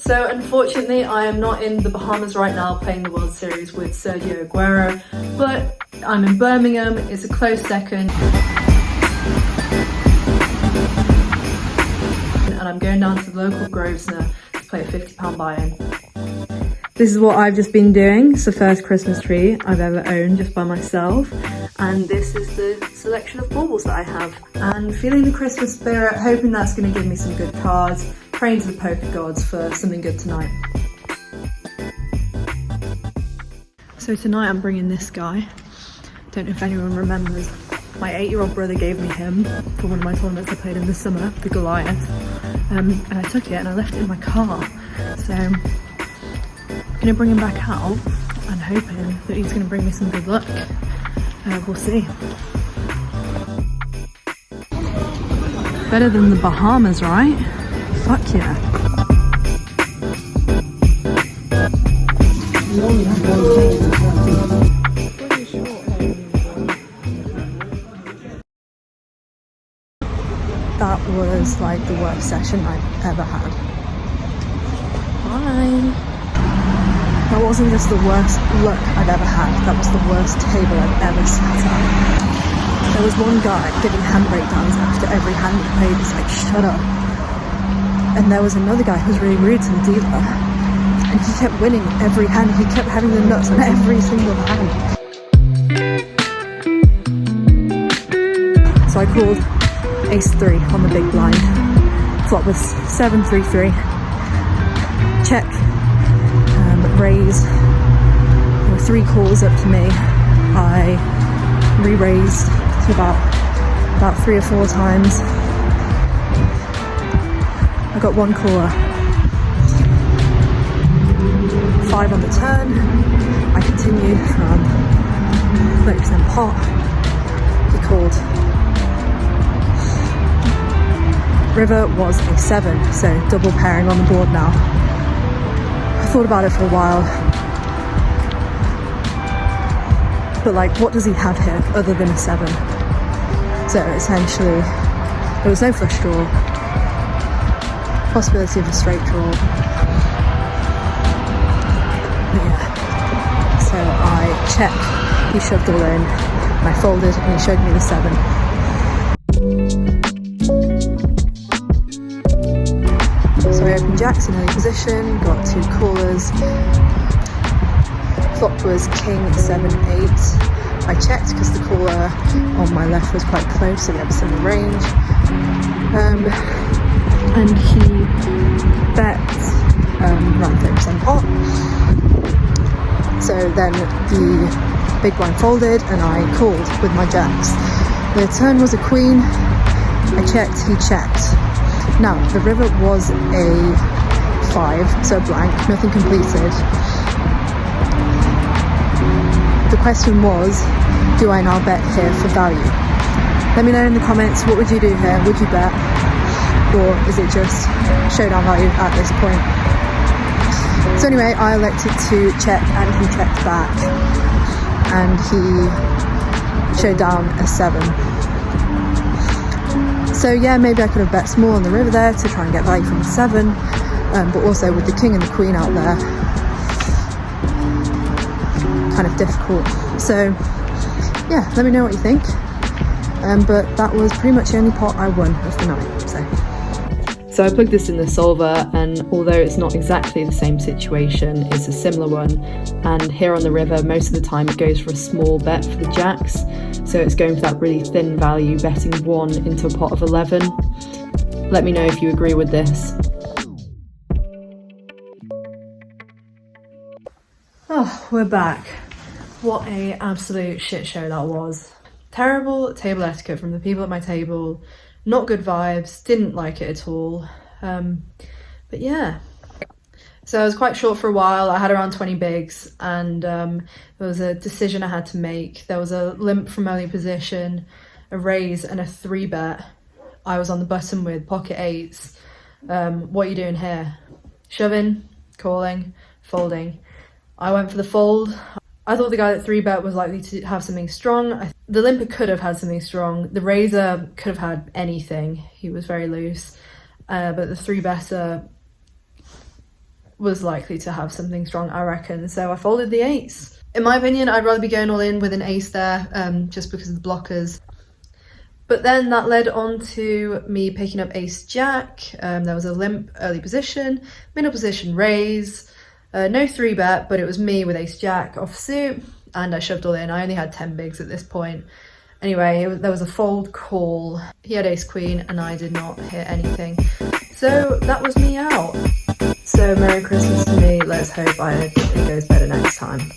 So unfortunately, I am not in the Bahamas right now playing the World Series with Sergio Aguero, but I'm in Birmingham. It's a close second. And I'm going down to the local Grosvenor to play a £50 buy-in. This is what I've just been doing. It's the first Christmas tree I've ever owned just by myself. And this is the selection of baubles that I have. And feeling the Christmas spirit, hoping that's going to give me some good cards, praying to the poker gods for something good tonight. So tonight I'm bringing this guy. Don't know if anyone remembers. My 8-year-old brother gave me him for one of my tournaments I played in the summer, the Goliath. And I took it and I left it in my car. So I'm going to bring him back out and hoping that he's going to bring me some good luck. We'll see. Better than the Bahamas, right? Fuck yeah. That was like the worst session I've ever had. Fine. That wasn't just the worst luck I've ever had, that was the worst table I've ever sat at. There was one guy giving hand breakdowns after every hand he played. He's like, shut up. And there was another guy who was really rude to the dealer, and he kept winning every hand. He kept having the nuts on every single hand. So I called ace-3 on the big blind. Flop was 7-3-3. Check, raise. There were 3 calls up to me. I re-raised to about 3 or 4 times. I got 1 caller. 5 on the turn. I continued from 30% pot. He called. River was a 7, so double pairing on the board now. I thought about it for a while. But like, what does he have here other than a 7? So essentially, there was no flush draw. Possibility of a straight draw. But yeah. So I checked, he shoved all in, and I folded, and he showed me the 7. So I opened jacks in early position, got 2 callers. Flop was king 7-8. I checked because the caller on my left was quite close, so we had a similar range. And he bet around 30% pot. So then the big blind folded and I called with my jacks. The turn was a queen. I checked, he checked. Now, the river was a 5, so blank, nothing completed. The question was, do I now bet here for value? Let me know in the comments, what would you do here? Would you bet? Or is it just showdown value at this point? So anyway, I elected to check and he checked back. And he showed down a 7. So yeah, maybe I could have bet small on the river there to try and get value from the 7. But also with the king and the queen out there, kind of difficult. So yeah, let me know what you think. But that was pretty much the only pot I won of the night. So I plugged this in the solver, and although it's not exactly the same situation, it's a similar one. And here on the river, most of the time it goes for a small bet for the jacks. So it's going for that really thin value, betting 1 into a pot of 11. Let me know if you agree with this. Oh, we're back. What a absolute shit show that was. Terrible table etiquette from the people at my table. Not good vibes, didn't like it at all. But yeah. So I was quite short for a while. I had around 20 bigs, and there was a decision I had to make. There was a limp from early position, a raise and a 3-bet. I was on the button with pocket 8s. What are you doing here? Shoving, calling, folding. I went for the fold. I thought the guy that 3-bet was likely to have something strong. The limper could have had something strong. The raiser could have had anything. He was very loose. But the 3-better was likely to have something strong, I reckon. So I folded the ace. In my opinion, I'd rather be going all in with an ace there, just because of the blockers. But then that led on to me picking up ace jack. There was a limp early position, middle position raise, no 3-bet, but it was me with ace jack offsuit, and I shoved all in. I only had 10 bigs at this point. Anyway, there was a fold call. He had ace queen and I did not hit anything. So that was me out. So Merry Christmas to me. Let's hope it goes better next time.